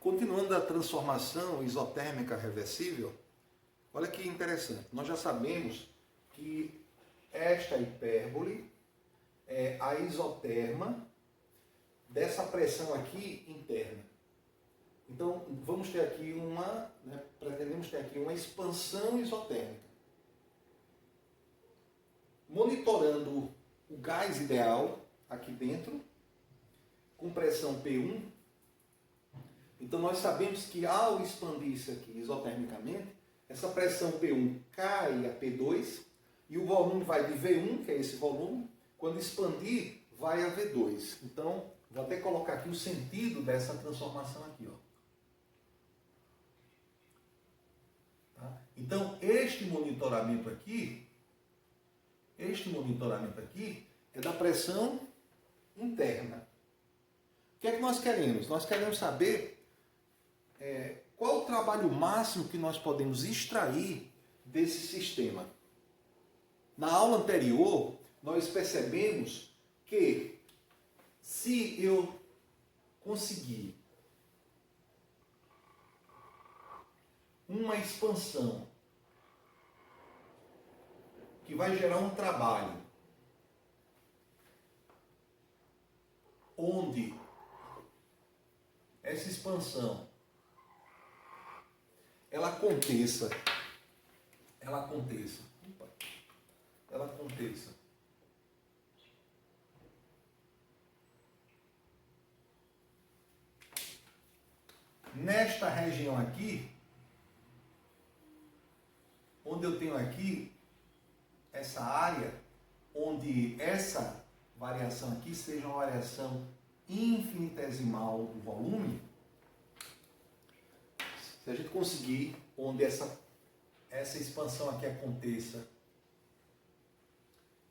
Continuando a transformação isotérmica reversível, olha que interessante. Nós já sabemos que esta hipérbole é a isoterma dessa pressão aqui interna. Então, vamos ter aqui pretendemos ter aqui uma expansão isotérmica. Monitorando o gás ideal aqui dentro, com pressão P1. Então, nós sabemos que ao expandir isso aqui isotermicamente, essa pressão P1 cai a P2 e o volume vai de V1, que é esse volume, quando expandir, vai a V2. Então, vou até colocar aqui o sentido dessa transformação aqui, ó. Tá? Então, este monitoramento aqui é da pressão interna. O que é que nós queremos? Nós queremos saber qual o trabalho máximo que nós podemos extrair desse sistema. Na aula anterior, nós percebemos que se eu conseguir uma expansão que vai gerar um trabalho onde essa expansão ela aconteça nesta região aqui, onde eu tenho aqui essa área, onde essa variação aqui seja uma variação infinitesimal do volume, se a gente conseguir, onde essa expansão aqui aconteça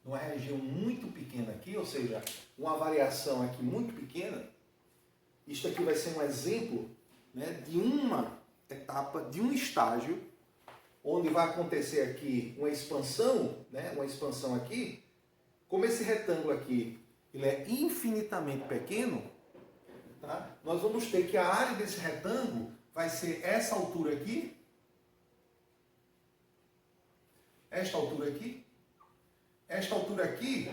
numa região muito pequena aqui, ou seja, uma variação aqui muito pequena, isto aqui vai ser um exemplo, né, de uma etapa, de um estágio, onde vai acontecer aqui uma expansão, né, uma expansão aqui, como esse retângulo aqui ele é infinitamente pequeno, tá? Nós vamos ter que a área desse retângulo vai ser essa altura aqui, esta altura aqui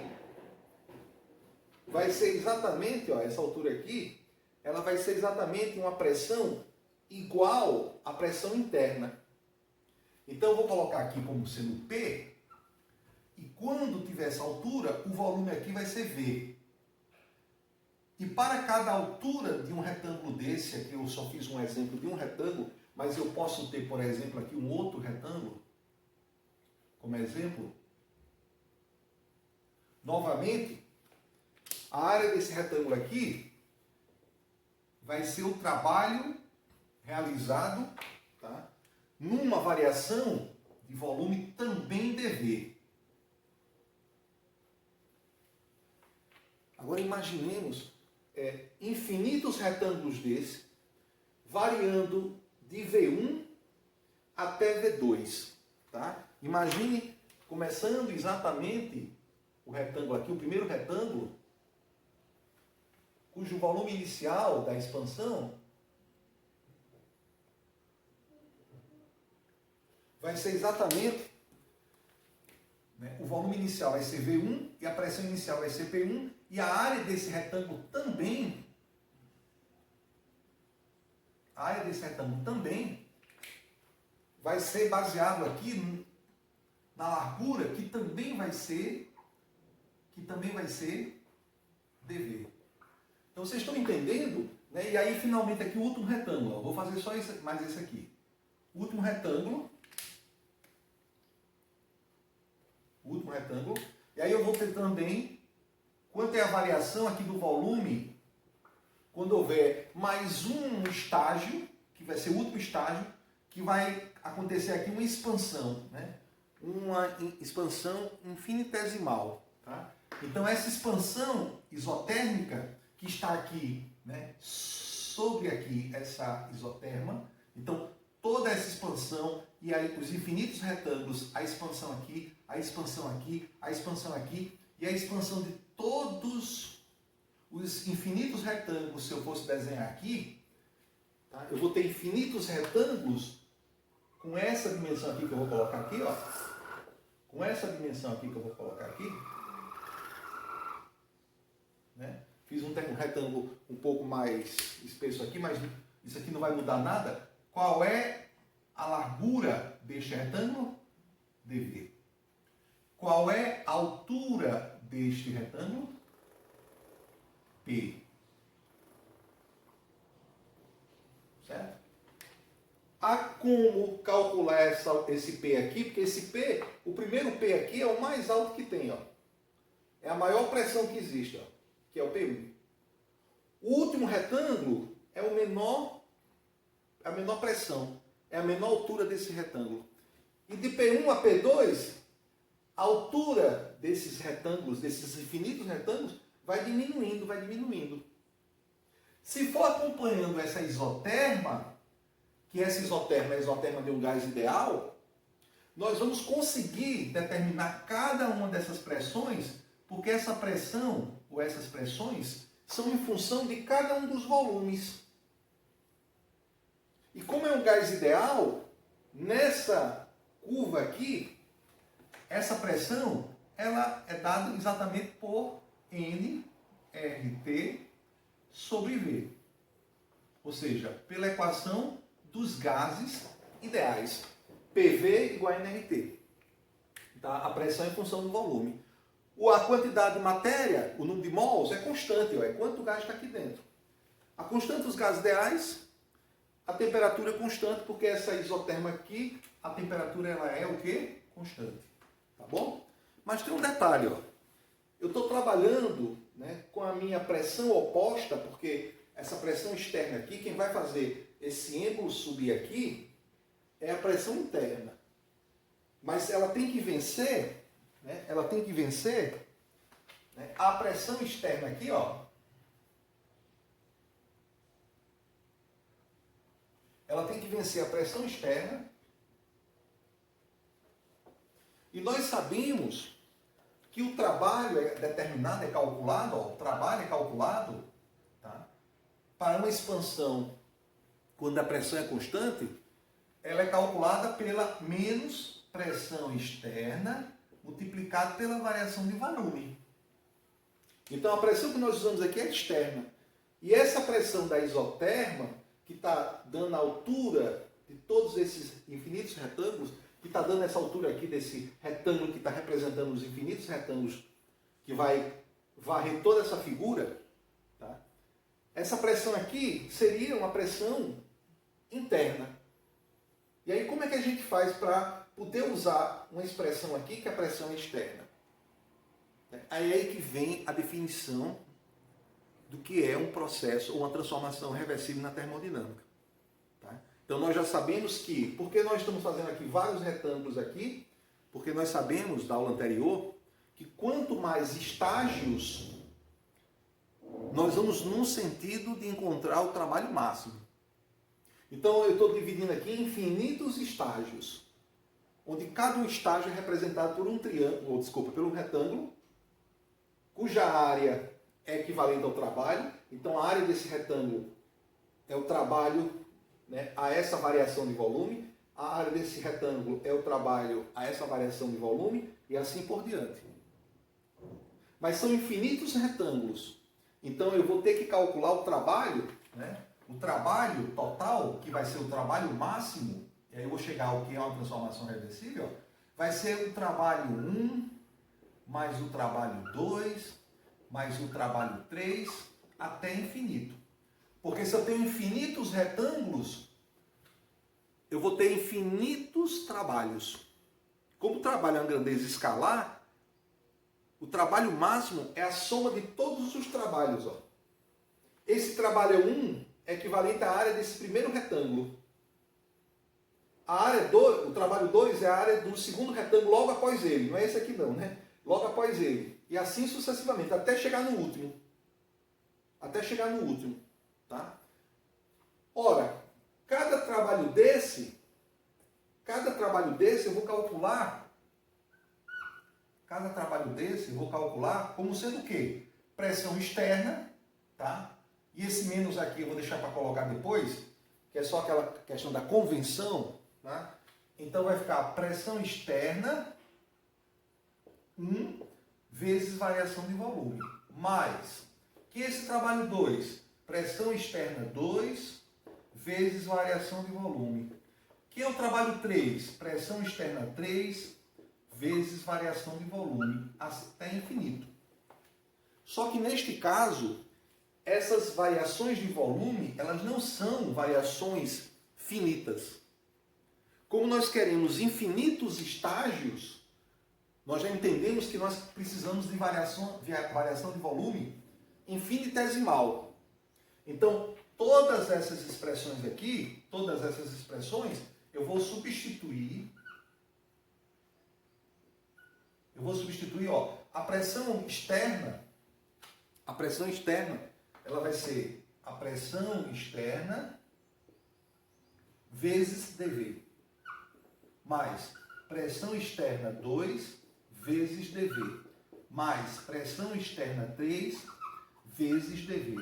vai ser exatamente, ó, essa altura aqui, ela vai ser exatamente uma pressão igual à pressão interna. Então eu vou colocar aqui como sendo P, e quando tiver essa altura, o volume aqui vai ser V. E para cada altura de um retângulo desse, aqui eu só fiz um exemplo de um retângulo, mas eu posso ter, por exemplo, aqui um outro retângulo, como exemplo. Novamente, a área desse retângulo aqui vai ser o trabalho realizado, tá, numa variação de volume também dV. Agora imaginemos infinitos retângulos desse, variando de V1 até V2. Tá? Imagine começando exatamente o retângulo aqui, o primeiro retângulo, cujo volume inicial da expansão vai ser exatamente, né, o volume inicial vai ser V1 e a pressão inicial vai ser P1 e a área desse retângulo também, vai ser baseado aqui na largura que também vai ser dV. Então vocês estão entendendo? Né? E aí finalmente aqui o último retângulo, ó, vou fazer só mais esse aqui. O último retângulo, e aí eu vou ter também quanto é a variação aqui do volume quando houver mais um estágio, que vai ser o último estágio, que vai acontecer aqui uma expansão, né? Uma expansão infinitesimal. Tá? Então essa expansão isotérmica que está aqui, né, sobre aqui essa isoterma, então toda essa expansão e aí os infinitos retângulos, a expansão aqui, a expansão aqui, a expansão aqui e a expansão de todos os infinitos retângulos, se eu fosse desenhar aqui, Tá? Eu vou ter infinitos retângulos com essa dimensão aqui que eu vou colocar aqui, ó. Com essa dimensão aqui que eu vou colocar aqui. Né? Fiz um retângulo um pouco mais espesso aqui, mas isso aqui não vai mudar nada. Qual é a largura deste retângulo? dV. Qual é a altura deste retângulo? P. Certo? Há como calcular esse P aqui, porque esse P, o primeiro P aqui é o mais alto que tem, ó. É a maior pressão que existe, ó, que é o P1. O último retângulo é a menor pressão, é a menor altura desse retângulo. E de P1 a P2, a altura desses retângulos, desses infinitos retângulos, vai diminuindo, vai diminuindo. Se for acompanhando essa isoterma, que essa isoterma é a isoterma de um gás ideal, nós vamos conseguir determinar cada uma dessas pressões, porque essa pressão, ou essas pressões, são em função de cada um dos volumes. E como é um gás ideal, nessa curva aqui, essa pressão, ela é dada exatamente por nRT sobre V. Ou seja, pela equação dos gases ideais. PV igual a nRT. Tá? A pressão é em função do volume. A quantidade de matéria, o número de mols, é constante, ó, é quanto gás está aqui dentro. A constante dos gases ideais, a temperatura é constante, porque essa isoterma aqui, a temperatura ela é o quê? Constante. Tá bom? Mas tem um detalhe, ó. Eu estou trabalhando, né, com a minha pressão oposta, porque essa pressão externa aqui, quem vai fazer esse êmbolo subir aqui é a pressão interna. Mas ela tem que vencer, né, né, a pressão externa aqui, ó. Ela tem que vencer a pressão externa. E nós sabemos que o trabalho é determinado, é calculado, ó, o trabalho é calculado, tá, para uma expansão, quando a pressão é constante, ela é calculada pela menos pressão externa multiplicado pela variação de volume. Então a pressão que nós usamos aqui é externa. E essa pressão da isoterma, que está dando a altura de todos esses infinitos retângulos, que está dando essa altura aqui desse retângulo que está representando os infinitos retângulos, que vai varrer toda essa figura, tá? Essa pressão aqui seria uma pressão interna. E aí como é que a gente faz para poder usar uma expressão aqui que é a pressão externa? Aí é aí que vem a definição do que é um processo ou uma transformação reversível na termodinâmica. Tá? Então nós já sabemos que, por que nós estamos fazendo aqui vários retângulos aqui? Porque nós sabemos da aula anterior que quanto mais estágios, nós vamos num sentido de encontrar o trabalho máximo. Então eu estou dividindo aqui em infinitos estágios, onde cada um estágio é representado por um triângulo, pelo retângulo, cuja área é equivalente ao trabalho. Então a área desse retângulo é o trabalho, né, a essa variação de volume, a área desse retângulo é o trabalho a essa variação de volume e assim por diante. Mas são infinitos retângulos. Então eu vou ter que calcular o trabalho, né, o trabalho total, que vai ser o trabalho máximo, e aí eu vou chegar ao que é uma transformação reversível, vai ser o trabalho 1 mais o trabalho 2 mais o trabalho 3 até infinito. Porque se eu tenho infinitos retângulos, eu vou ter infinitos trabalhos. Como o trabalho é uma grandeza escalar, o trabalho máximo é a soma de todos os trabalhos. Ó. Esse trabalho 1 é equivalente à área desse primeiro retângulo. A área 2, o trabalho 2 é a área do segundo retângulo logo após ele. Não é esse aqui não, né? Logo após ele. E assim sucessivamente, até chegar no último. Até chegar no último. Tá? Ora, cada trabalho desse eu vou calcular. Cada trabalho desse eu vou calcular como sendo o quê? Pressão externa, tá? E esse menos aqui eu vou deixar para colocar depois, que é só aquela questão da convenção, né? Então vai ficar pressão externa 1 vezes variação de volume, mais, que esse trabalho 2, pressão externa 2 vezes variação de volume. Que é o trabalho 3, pressão externa 3 vezes variação de volume, até infinito. Só que neste caso, essas variações de volume, elas não são variações finitas. Como nós queremos infinitos estágios, nós já entendemos que nós precisamos de variação de volume infinitesimal. Então, todas essas expressões aqui, eu vou substituir, ó, a pressão externa, ela vai ser a pressão externa vezes dV, mais pressão externa 2 vezes dV, mais pressão externa 3 vezes dV.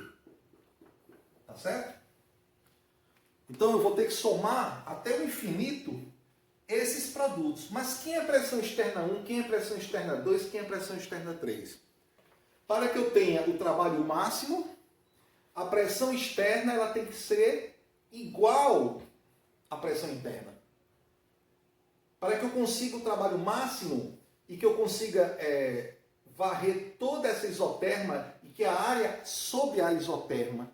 Tá certo? Então eu vou ter que somar até o infinito esses produtos. Mas quem é pressão externa 1, quem é pressão externa 2, quem é pressão externa 3? Para que eu tenha o trabalho máximo, a pressão externa ela tem que ser igual à pressão interna. Para que eu consiga o trabalho máximo e que eu consiga varrer toda essa isoterma e que a área sob a isoterma,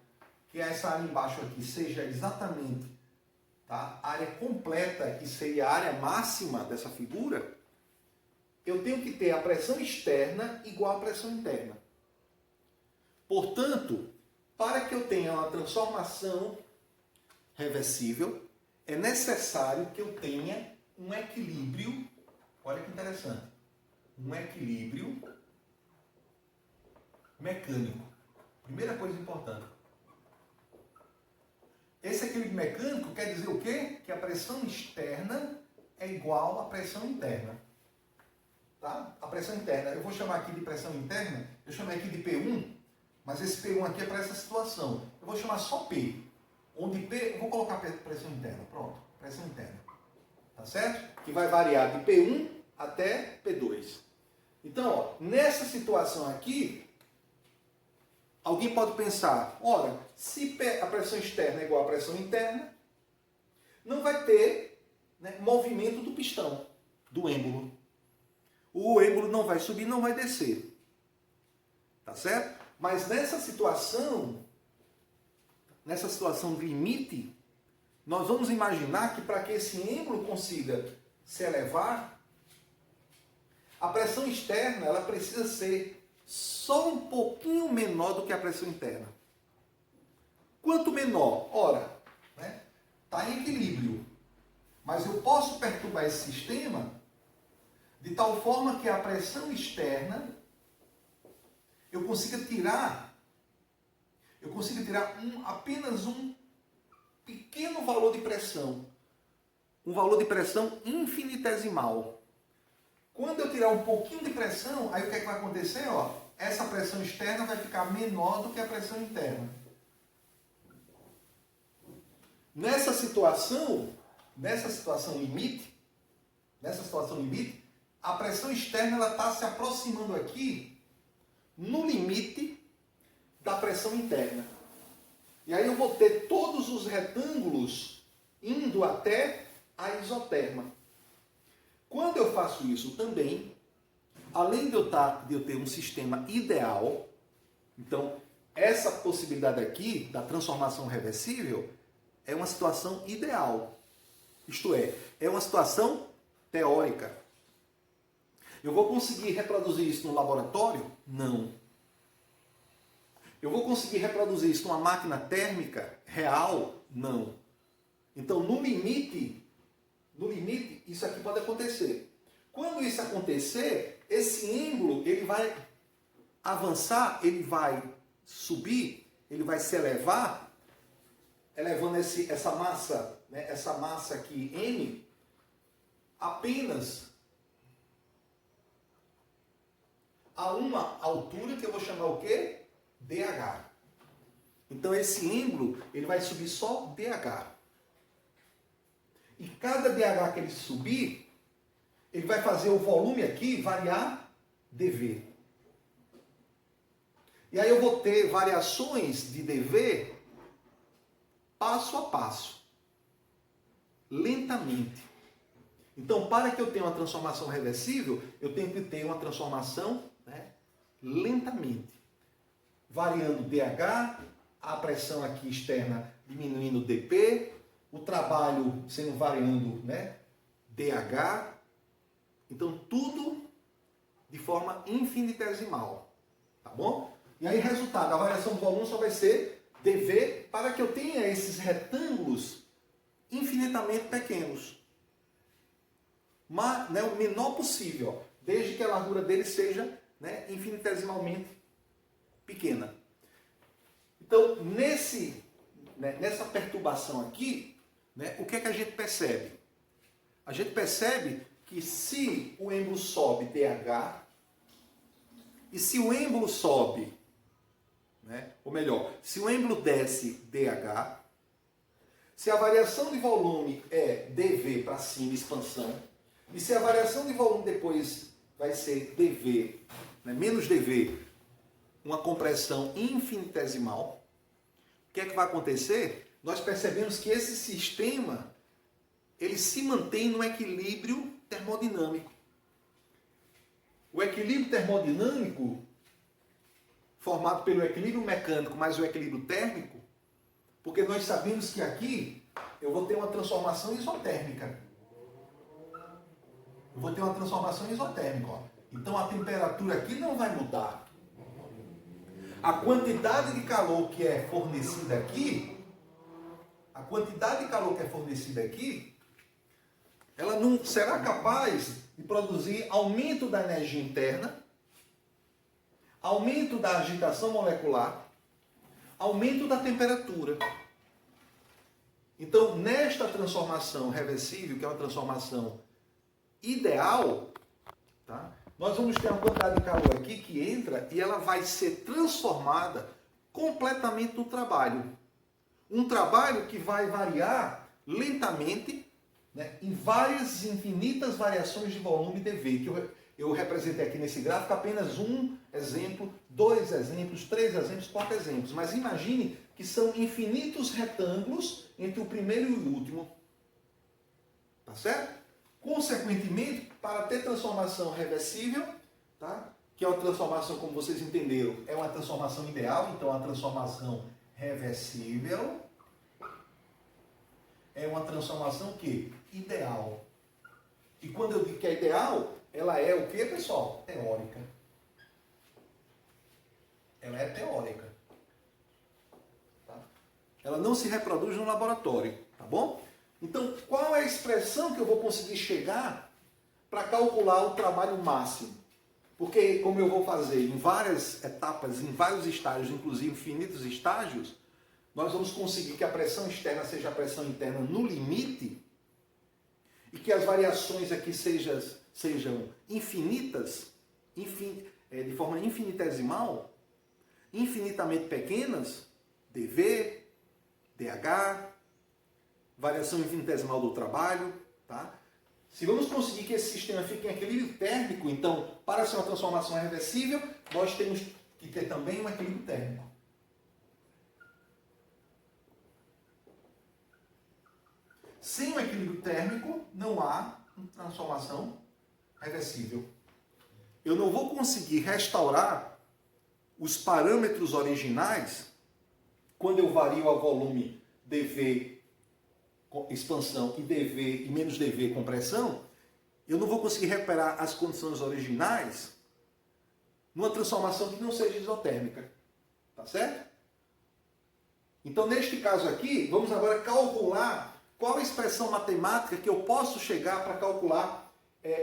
que é essa área embaixo aqui, seja exatamente, tá, a área completa, que seria a área máxima dessa figura, eu tenho que ter a pressão externa igual à pressão interna. Portanto, para que eu tenha uma transformação reversível, é necessário que eu tenha um equilíbrio, olha que interessante, um equilíbrio mecânico. Primeira coisa importante. Esse equilíbrio mecânico quer dizer o quê? Que a pressão externa é igual à pressão interna. Tá? A pressão interna, eu vou chamar aqui de pressão interna, eu chamei aqui de P1, mas esse P1 aqui é para essa situação. Eu vou chamar só P. Onde P, eu vou colocar pressão interna. Pronto, pressão interna. Tá certo? Que vai variar de P1 até P2. Então, ó, nessa situação aqui, alguém pode pensar, ora, se a pressão externa é igual à pressão interna, não vai ter, né, movimento do pistão, do êmbolo. O êmbolo não vai subir, não vai descer. Tá certo? Mas nessa situação limite, nós vamos imaginar que para que esse êmbolo consiga se elevar, a pressão externa ela precisa ser só um pouquinho menor do que a pressão interna. Quanto menor? Ora, né, está em equilíbrio. Mas eu posso perturbar esse sistema de tal forma que a pressão externa eu consiga tirar apenas um pequeno valor de pressão. Um valor de pressão infinitesimal. Quando eu tirar um pouquinho de pressão, aí o que é que vai acontecer? Ó, essa pressão externa vai ficar menor do que a pressão interna. Nessa situação limite, a pressão externa está se aproximando aqui no limite da pressão interna. E aí eu vou ter todos os retângulos indo até a isoterma. Quando eu faço isso também, além de eu ter um sistema ideal, então essa possibilidade aqui da transformação reversível é uma situação ideal. Isto é uma situação teórica. Eu vou conseguir reproduzir isso no laboratório? Não. Eu vou conseguir reproduzir isso numa máquina térmica real? Não. Então, no limite, isso aqui pode acontecer. Quando isso acontecer, esse êmbolo ele vai avançar, ele vai subir, ele vai se elevar, elevando essa massa, né, essa massa aqui, M, apenas a uma altura que eu vou chamar o quê? DH. Então esse êmbolo ele vai subir só DH. E cada dH que ele subir, ele vai fazer o volume aqui variar dV. E aí eu vou ter variações de dV passo a passo, lentamente. Então, para que eu tenha uma transformação reversível, eu tenho que ter uma transformação, né, lentamente. Variando dH, a pressão aqui externa diminuindo dP, o trabalho sendo variando, né, dH. Então, tudo de forma infinitesimal. Tá bom? E aí, resultado, a variação do volume só vai ser dV para que eu tenha esses retângulos infinitamente pequenos. Mas, né, o menor possível, desde que a largura dele seja, né, infinitesimalmente pequena. Então, nessa perturbação aqui, né, o que é que a gente percebe? A gente percebe que se o êmbolo sobe dH, e se o êmbolo sobe, né, ou melhor, se o êmbolo desce dH, se a variação de volume é dV para cima, expansão, e se a variação de volume depois vai ser dV, né, menos dV, uma compressão infinitesimal, o que é que vai acontecer? Nós percebemos que esse sistema, ele se mantém no equilíbrio termodinâmico. O equilíbrio termodinâmico, formado pelo equilíbrio mecânico mais o equilíbrio térmico, porque nós sabemos que aqui eu vou ter uma transformação isotérmica. Eu vou ter uma transformação isotérmica. Ó. Então a temperatura aqui não vai mudar. A quantidade de calor que é fornecida aqui, ela não será capaz de produzir aumento da energia interna, aumento da agitação molecular, aumento da temperatura. Então, nesta transformação reversível, que é uma transformação ideal, tá? Nós vamos ter uma quantidade de calor aqui que entra e ela vai ser transformada completamente no trabalho. Um trabalho que vai variar lentamente, né, em várias infinitas variações de volume dV, que eu representei aqui nesse gráfico apenas um exemplo, 2 exemplos, 3 exemplos, 4 exemplos. Mas imagine que são infinitos retângulos entre o primeiro e o último. Tá certo? Consequentemente, para ter transformação reversível, tá? Que é uma transformação, como vocês entenderam, é uma transformação ideal, então a transformação reversível é uma transformação que? Ideal. E quando eu digo que é ideal, ela é o que, pessoal? Teórica. Ela é teórica. Tá? Ela não se reproduz no laboratório, tá bom? Então, qual é a expressão que eu vou conseguir chegar para calcular o trabalho máximo? Porque, como eu vou fazer em várias etapas, em vários estágios, inclusive infinitos estágios, nós vamos conseguir que a pressão externa seja a pressão interna no limite e que as variações aqui sejam infinitas, de forma infinitesimal, infinitamente pequenas, dV, dH, variação infinitesimal do trabalho, tá? Se vamos conseguir que esse sistema fique em equilíbrio térmico, então, para ser uma transformação reversível, nós temos que ter também um equilíbrio térmico. Sem um equilíbrio térmico, não há transformação reversível. Eu não vou conseguir restaurar os parâmetros originais quando eu vario a volume dV expansão e dV e menos dV compressão, eu não vou conseguir recuperar as condições originais numa transformação que não seja isotérmica. Tá certo? Então, neste caso aqui, vamos agora calcular qual a expressão matemática que eu posso chegar para calcular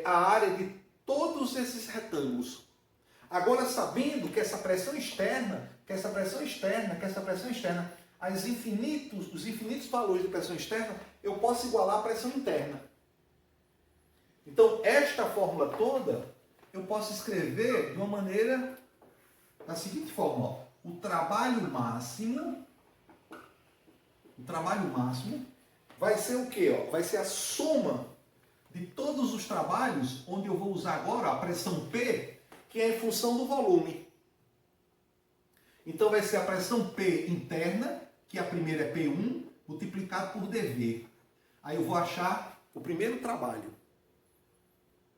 a área de todos esses retângulos. Agora, sabendo que essa pressão externa, os infinitos valores de pressão externa, eu posso igualar a pressão interna. Então, esta fórmula toda, eu posso escrever de uma maneira, da seguinte forma, ó, o trabalho máximo vai ser o quê? Ó? Vai ser a soma de todos os trabalhos onde eu vou usar agora a pressão P, que é em função do volume. Então vai ser a pressão P interna, que a primeira é P1, multiplicado por dV. Aí eu vou achar o primeiro trabalho,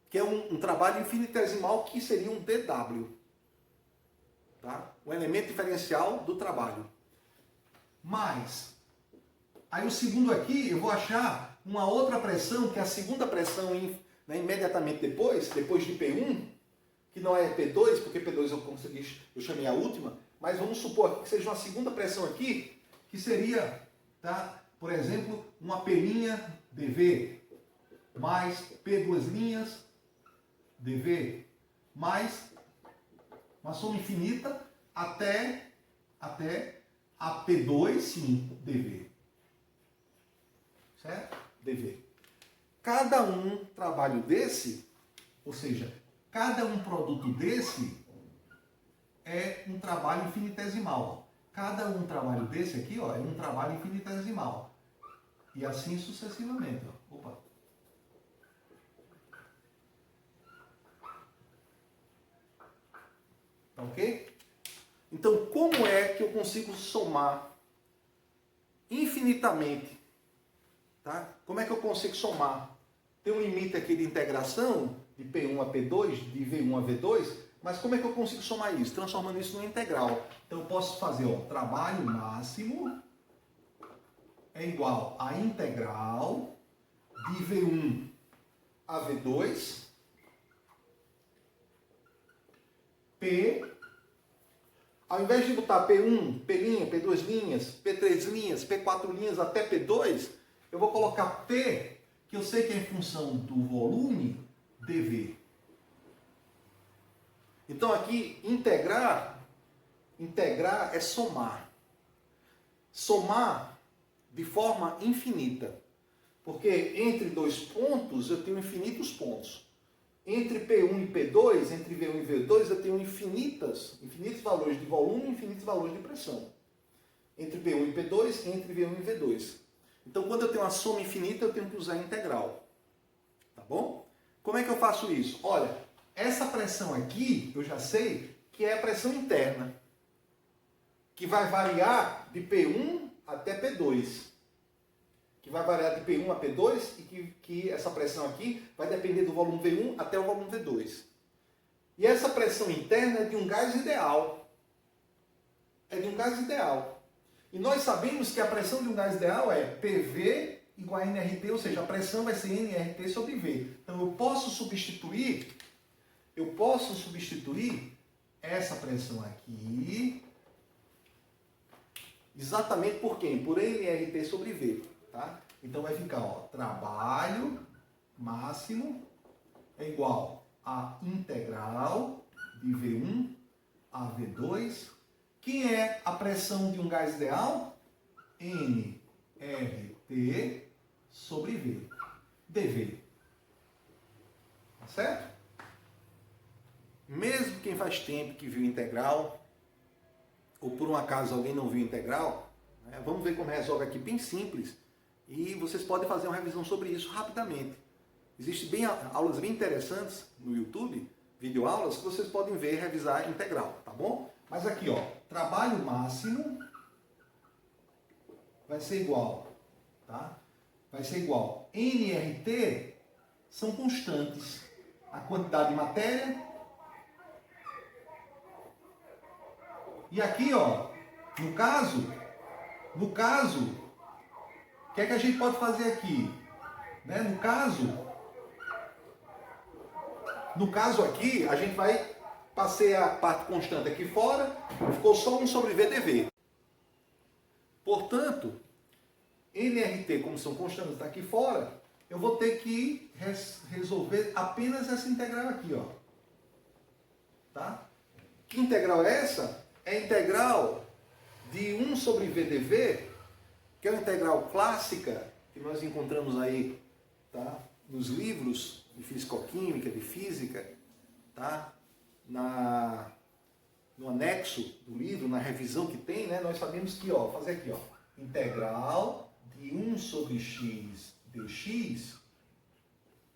que é um trabalho infinitesimal, que seria um dW. Tá? O elemento diferencial do trabalho. Mas, aí o segundo aqui, eu vou achar uma outra pressão, que é a segunda pressão imediatamente depois de P1, que não é P2, porque P2 eu chamei a última, mas vamos supor que seja uma segunda pressão aqui, que seria, tá, por exemplo, uma P' dV, mais P2' dV, mais uma soma infinita até a P2, sim, dV. Certo? dV. Cada um trabalho desse, ou seja, cada um produto desse é um trabalho infinitesimal. Cada um trabalho desse aqui, ó, é um trabalho infinitesimal. E assim sucessivamente. Ó. Opa. Tá ok? Então, como é que eu consigo somar infinitamente? Tá? Como é que eu consigo somar? Tem um limite aqui de integração, de P1 a P2, de V1 a V2, mas como é que eu consigo somar isso? Transformando isso numa integral. Então, eu posso fazer, ó, trabalho máximo é igual a integral de V1 a V2, P, ao invés de botar P1, P', P2 linhas, P3 linhas, P4 linhas até P2, eu vou colocar P, que eu sei que é em função do volume, dV. Então aqui, integrar é somar. Somar de forma infinita. Porque entre dois pontos eu tenho infinitos pontos. Entre P1 e P2, entre V1 e V2, eu tenho infinitos valores de volume e infinitos valores de pressão. Entre P1 e P2, entre V1 e V2. Então, quando eu tenho uma soma infinita, eu tenho que usar a integral. Tá bom? Como é que eu faço isso? Olha, essa pressão aqui, eu já sei que é a pressão interna, que vai variar de P1 até P2. Que vai variar de P1 a P2 e que essa pressão aqui vai depender do volume V1 até o volume V2. E essa pressão interna é de um gás ideal. É de um gás ideal. E nós sabemos que a pressão de um gás ideal é PV igual a nRT, ou seja, a pressão vai ser nRT sobre V. Então eu posso substituir essa pressão aqui exatamente por quem? Por nRT sobre V. Tá? Então vai ficar, ó, trabalho máximo é igual a integral de V1 a V2. Quem é a pressão de um gás ideal? nRT sobre V. dV. Tá certo? Mesmo quem faz tempo que viu integral, ou por um acaso alguém não viu integral, né, vamos ver como resolve aqui, bem simples. E vocês podem fazer uma revisão sobre isso rapidamente. Existem aulas bem interessantes no YouTube, videoaulas, que vocês podem ver e revisar integral, tá bom? Mas aqui, ó, trabalho máximo vai ser igual, tá? Vai ser igual. nRT são constantes. A quantidade de matéria. E aqui, ó, no caso, o que é que a gente pode fazer aqui? Né? No caso aqui, a gente vai passei a parte constante aqui fora, ficou só 1 sobre V dV. Portanto, nRT, como são constantes, está aqui fora, eu vou ter que resolver apenas essa integral aqui, ó. Tá? Que integral é essa? É a integral de 1 sobre V dV, que é uma integral clássica que nós encontramos aí, tá? Nos livros de fisicoquímica, de física, tá? No anexo do livro, na revisão que tem, né? Nós sabemos que, ó, fazer aqui, ó, integral de 1 sobre x dx,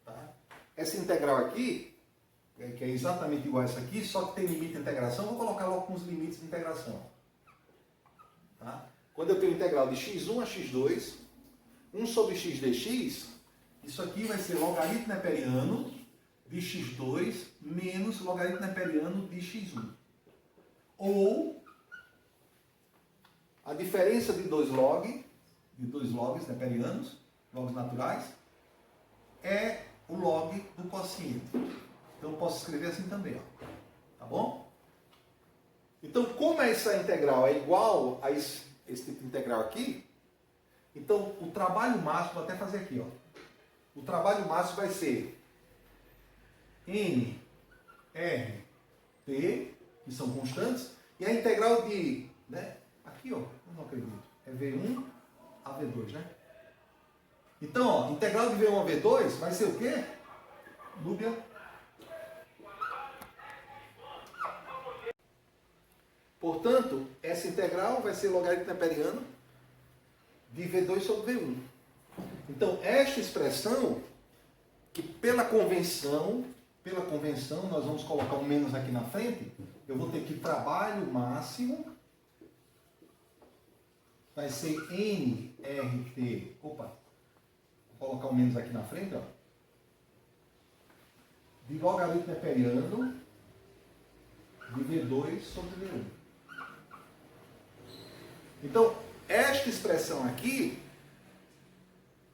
tá? Essa integral aqui, que é exatamente igual a essa aqui, só que tem limite de integração, vou colocar logo com os limites de integração. Tá? Quando eu tenho integral de x1 a x2, 1 sobre x dx, isso aqui vai ser logaritmo neperiano de x2 menos logaritmo neperiano de x1. Ou a diferença de dois logs neperianos, logs naturais, é o log do quociente. Então eu posso escrever assim também, ó. Tá bom? Então, como essa integral é igual a esse tipo de integral aqui, então o trabalho máximo, vou até fazer aqui, ó. O trabalho máximo vai ser N, R, T, que são constantes, e a integral de, né? Aqui, ó, eu não acredito, é V1 a V2, né? Então, ó, integral de V1 a V2 vai ser o quê? Núbia. Portanto, essa integral vai ser logaritmo neperiano de V2 sobre V1. Então, esta expressão, que pela convenção, nós vamos colocar um menos aqui na frente, eu vou ter que trabalho máximo vai ser NRT. Opa, vou colocar um menos aqui na frente, ó. De logaritmo neperiano de V2 sobre V1. Então, esta expressão aqui,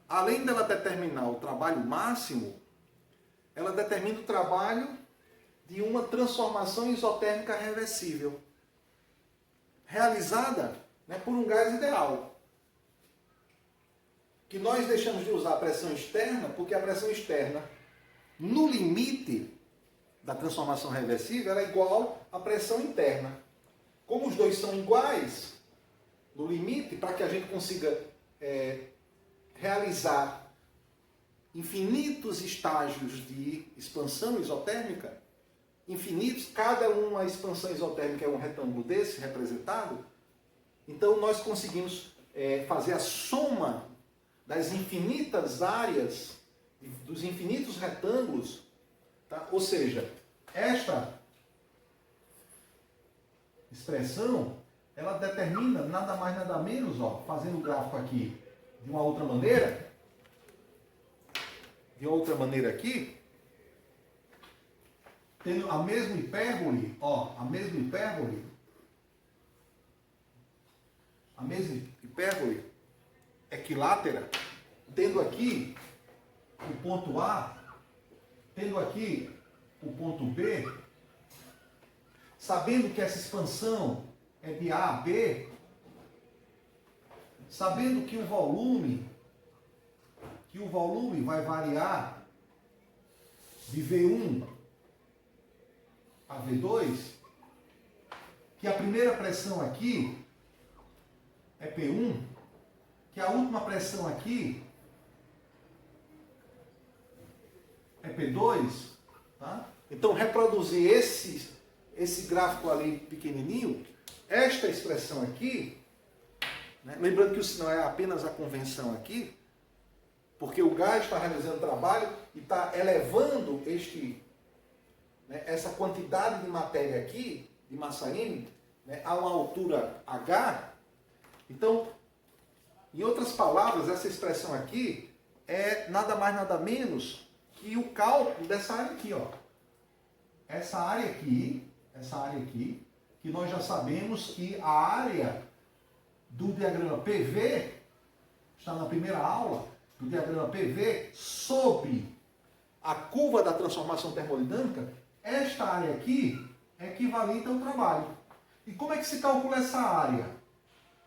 além dela determinar o trabalho máximo, ela determina o trabalho de uma transformação isotérmica reversível, realizada, né, por um gás ideal. Que nós deixamos de usar a pressão externa, porque a pressão externa, no limite da transformação reversível, ela é igual à pressão interna. Como os dois são iguais, no limite, para que a gente consiga realizar infinitos estágios de expansão isotérmica, infinitos, cada uma expansão isotérmica é um retângulo desse representado, então nós conseguimos fazer a soma das infinitas áreas, dos infinitos retângulos, tá? Ou seja, esta expressão, ela determina nada mais nada menos, ó, fazendo o gráfico aqui de uma outra maneira, aqui, tendo a mesma hipérbole, ó, a mesma hipérbole equilátera, tendo aqui o ponto A, tendo aqui o ponto B, sabendo que essa expansão é de A a B, sabendo que o volume vai variar de V1 a V2, que a primeira pressão aqui é P1, que a última pressão aqui é P2, tá? Então, reproduzir esse gráfico ali pequenininho, esta expressão aqui, né? Lembrando que o sinal é apenas a convenção aqui, porque o gás está realizando trabalho e está elevando essa quantidade de matéria aqui, de massa M, né, a uma altura H. Então, em outras palavras, essa expressão aqui é nada mais nada menos que o cálculo dessa área aqui, ó. Essa área aqui, que nós já sabemos que a área do diagrama PV, está na primeira aula, do diagrama PV, sobre a curva da transformação termodinâmica, esta área aqui é equivalente ao trabalho. E como é que se calcula essa área?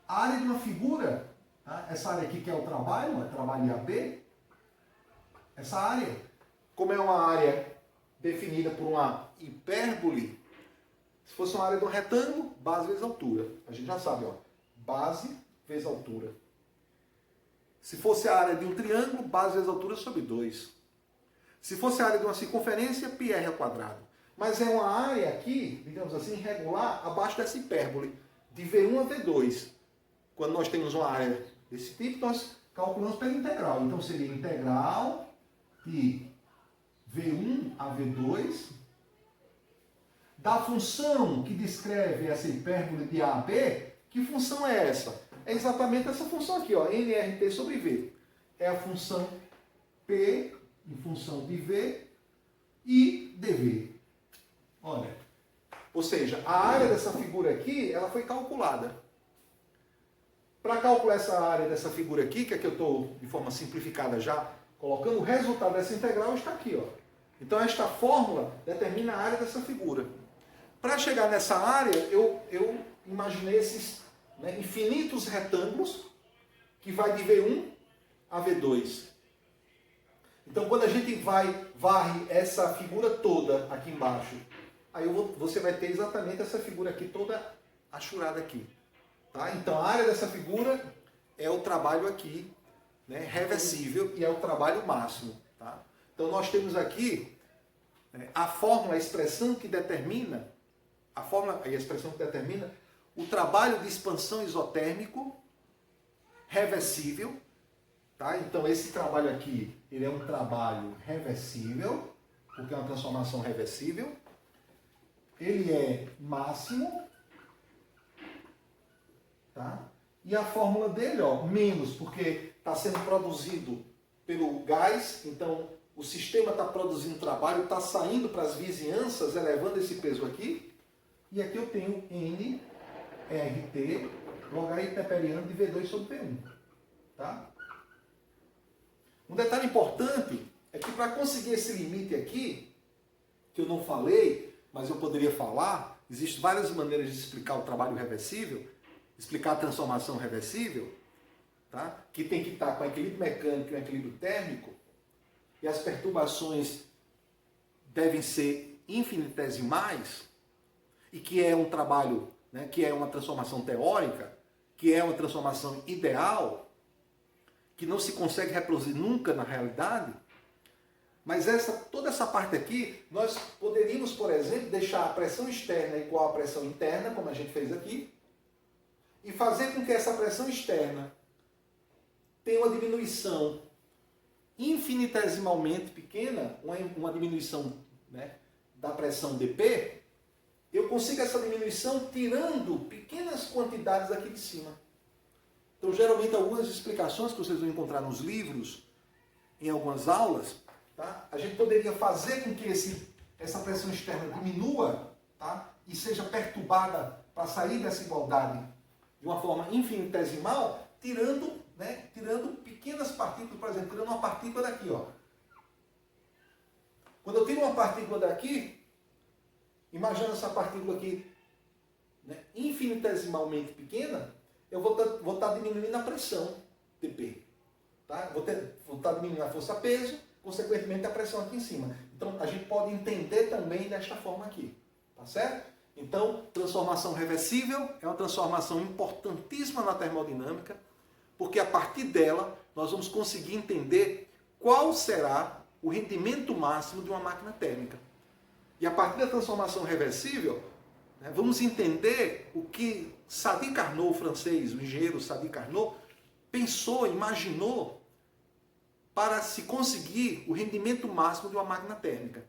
A área de uma figura, tá? Essa área aqui que é o trabalho, é trabalho AB, essa área, como é uma área definida por uma hipérbole, se fosse uma área de um retângulo, base vezes altura. A gente já sabe, ó, base vezes altura. Se fosse a área de um triângulo, base vezes altura sobre 2. Se fosse a área de uma circunferência, πr ao quadrado. Mas é uma área aqui, digamos assim, regular, abaixo dessa hipérbole, de V1 a V2. Quando nós temos uma área desse tipo, nós calculamos pela integral. Então seria integral de V1 a V2 da função que descreve essa hipérbole de A a B. Que função é essa? É exatamente essa função aqui, ó, nRT sobre V. É a função P em função de V e dV. Olha, ou seja, a área dessa figura aqui, ela foi calculada. Para calcular essa área dessa figura aqui, que aqui eu estou de forma simplificada já colocando, o resultado dessa integral está aqui, ó. Então esta fórmula determina a área dessa figura. Para chegar nessa área, eu imaginei esses, né, infinitos retângulos que vai de V1 a V2. Então, quando a gente varre essa figura toda aqui embaixo, aí você vai ter exatamente essa figura aqui toda achurada aqui. Tá? Então, a área dessa figura é o trabalho aqui, né, reversível, e é o trabalho máximo. Tá? Então, nós temos aqui a fórmula, a expressão que determina o trabalho de expansão isotérmico reversível. Tá? Então, esse trabalho aqui, ele é um trabalho reversível, porque é uma transformação reversível. Ele é máximo. Tá? E a fórmula dele, ó, menos, porque está sendo produzido pelo gás, então o sistema está produzindo trabalho, está saindo para as vizinhanças, elevando esse peso aqui. E aqui eu tenho N, RT, logaritmo neperiano de V2 sobre V1. Tá? Um detalhe importante é que para conseguir esse limite aqui, que eu não falei, mas eu poderia falar, existem várias maneiras de explicar o trabalho reversível, explicar a transformação reversível, tá? Que tem que estar com equilíbrio mecânico e equilíbrio térmico, e as perturbações devem ser infinitesimais, e que é um trabalho, né, que é uma transformação teórica, que é uma transformação ideal, que não se consegue reproduzir nunca na realidade. Mas toda essa parte aqui, nós poderíamos, por exemplo, deixar a pressão externa igual à pressão interna, como a gente fez aqui, e fazer com que essa pressão externa tenha uma diminuição infinitesimalmente pequena, uma diminuição, né, da pressão dP. Eu consigo essa diminuição tirando pequenas quantidades aqui de cima. Então, geralmente, algumas explicações que vocês vão encontrar nos livros, em algumas aulas, tá? A gente poderia fazer com que essa pressão externa diminua, tá? E seja perturbada para sair dessa igualdade de uma forma infinitesimal, tirando pequenas partículas, por exemplo, tirando uma partícula daqui, ó. Quando eu tiro uma partícula daqui, imagina essa partícula aqui, né, infinitesimalmente pequena, eu vou estar diminuindo a pressão dP. Tá? Vou estar diminuindo a força-peso, consequentemente a pressão aqui em cima. Então a gente pode entender também desta forma aqui. Tá certo? Então, transformação reversível é uma transformação importantíssima na termodinâmica, porque a partir dela nós vamos conseguir entender qual será o rendimento máximo de uma máquina térmica. E a partir da transformação reversível, né, vamos entender o que Sadi Carnot, o francês, o engenheiro Sadi Carnot, pensou, imaginou para se conseguir o rendimento máximo de uma máquina térmica.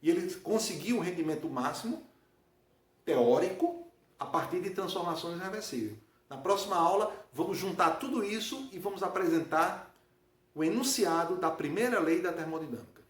E ele conseguiu o rendimento máximo teórico a partir de transformações reversíveis. Na próxima aula, vamos juntar tudo isso e vamos apresentar o enunciado da primeira lei da termodinâmica.